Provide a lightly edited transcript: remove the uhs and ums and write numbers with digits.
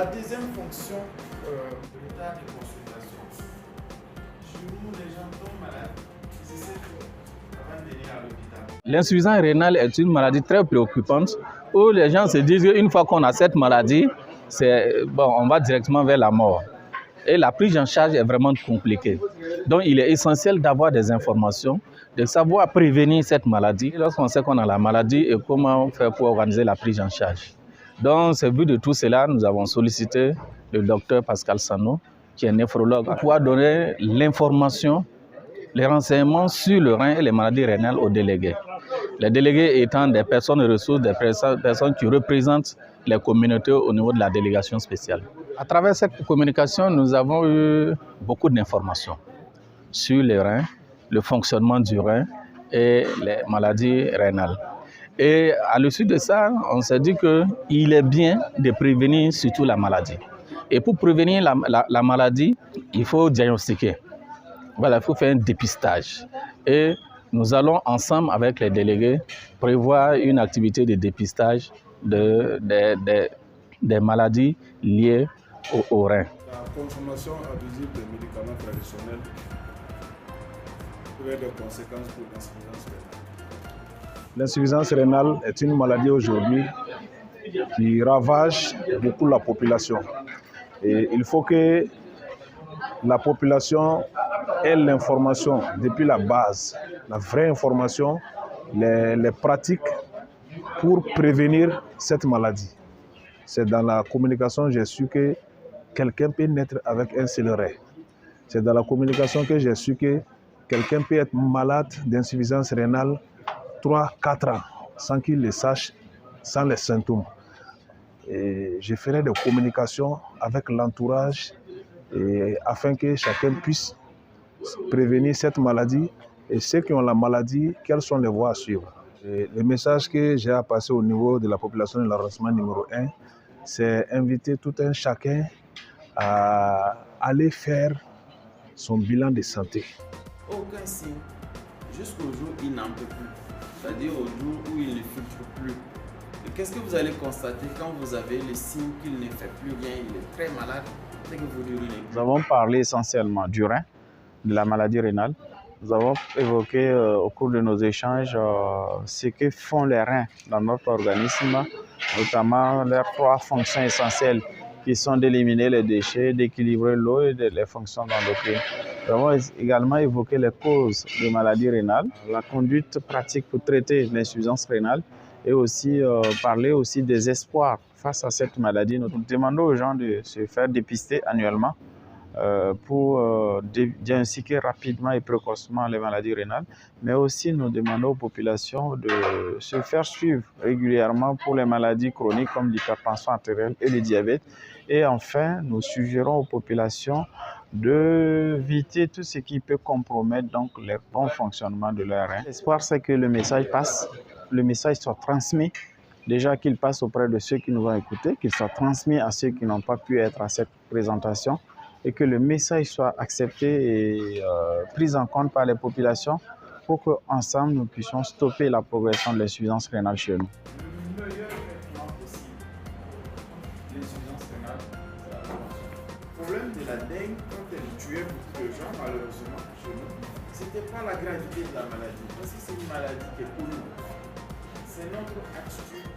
La deuxième fonction, retard de consultation. Chez nous, les gens tombent malades, ils essaient avant de venir à l'hôpital. L'insuffisance rénale est une maladie très préoccupante où les gens se disent qu'une fois qu'on a cette maladie, on va directement vers la mort. Et la prise en charge est vraiment compliquée. Donc il est essentiel d'avoir des informations, de savoir prévenir cette maladie lorsqu'on sait qu'on a la maladie et comment faire pour organiser la prise en charge. Donc c'est vu de tout cela, nous avons sollicité le docteur Pascal Sano, qui est néphrologue, pour pouvoir donner l'information, les renseignements sur le rein et les maladies rénales aux délégués. Les délégués étant des personnes ressources, des personnes qui représentent les communautés au niveau de la délégation spéciale. À travers cette communication, nous avons eu beaucoup d'informations sur les reins, le fonctionnement du rein et les maladies rénales. Et à l'issue de ça, on s'est dit qu'il est bien de prévenir surtout la maladie. Et pour prévenir la maladie, il faut diagnostiquer. Voilà, il faut faire un dépistage. Et nous allons ensemble avec les délégués prévoir une activité de dépistage des maladies liées au rein. La consommation abusive des médicaments traditionnels peut avoir des conséquences pour l'insuffisance rénale. L'insuffisance rénale est une maladie aujourd'hui qui ravage beaucoup la population. Et il faut que la population ait l'information depuis la base, la vraie information, les pratiques pour prévenir cette maladie. C'est dans la communication que j'ai su que quelqu'un peut naître avec un seul rein. C'est dans la communication que j'ai su que quelqu'un peut être malade d'insuffisance rénale 3-4 ans sans qu'il le sache, sans les symptômes. Et je ferai des communications avec l'entourage afin que chacun puisse prévenir cette maladie et ceux qui ont la maladie, quelles sont les voies à suivre. Et le message que j'ai à passer au niveau de la population de l'arrondissement numéro 1, c'est inviter tout un chacun à aller faire son bilan de santé. Aucun signe, jusqu'au jour où il n'en peut plus, c'est-à-dire au jour où il ne filtre plus. Et qu'est-ce que vous allez constater quand vous avez le signe qu'il ne fait plus rien, il est très malade, c'est que vous lui dites. Nous avons parlé essentiellement du rein, de la maladie rénale. Nous avons évoqué au cours de nos échanges ce que font les reins dans notre organisme, notamment leurs 3 fonctions essentielles qui sont d'éliminer les déchets, d'équilibrer l'eau et les fonctions endocrines. Nous avons également évoqué les causes des maladies rénales, la conduite pratique pour traiter l'insuffisance rénale et aussi parler aussi des espoirs face à cette maladie. Nous demandons aux gens de se faire dépister annuellement pour diagnostiquer rapidement et précocement les maladies rénales, mais aussi nous demandons aux populations de se faire suivre régulièrement pour les maladies chroniques comme l'hypertension artérielle et le diabète. Et enfin, nous suggérons aux populations d'éviter tout ce qui peut compromettre donc le bon fonctionnement de leur rein. L'espoir, c'est que le message passe, le message soit transmis, déjà qu'il passe auprès de ceux qui nous ont écoutés, qu'il soit transmis à ceux qui n'ont pas pu être à cette présentation, et que le message soit accepté et pris en compte par les populations pour qu'ensemble nous puissions stopper la progression de l'insuffisance rénale chez nous. Le meilleur traitement possible, l'insuffisance rénale, c'est la prévention. Le problème de la dengue, quand elle tuait beaucoup de gens, malheureusement, chez nous, c'était pas la gravité de la maladie, parce que c'est une maladie qui est connue. C'est notre attitude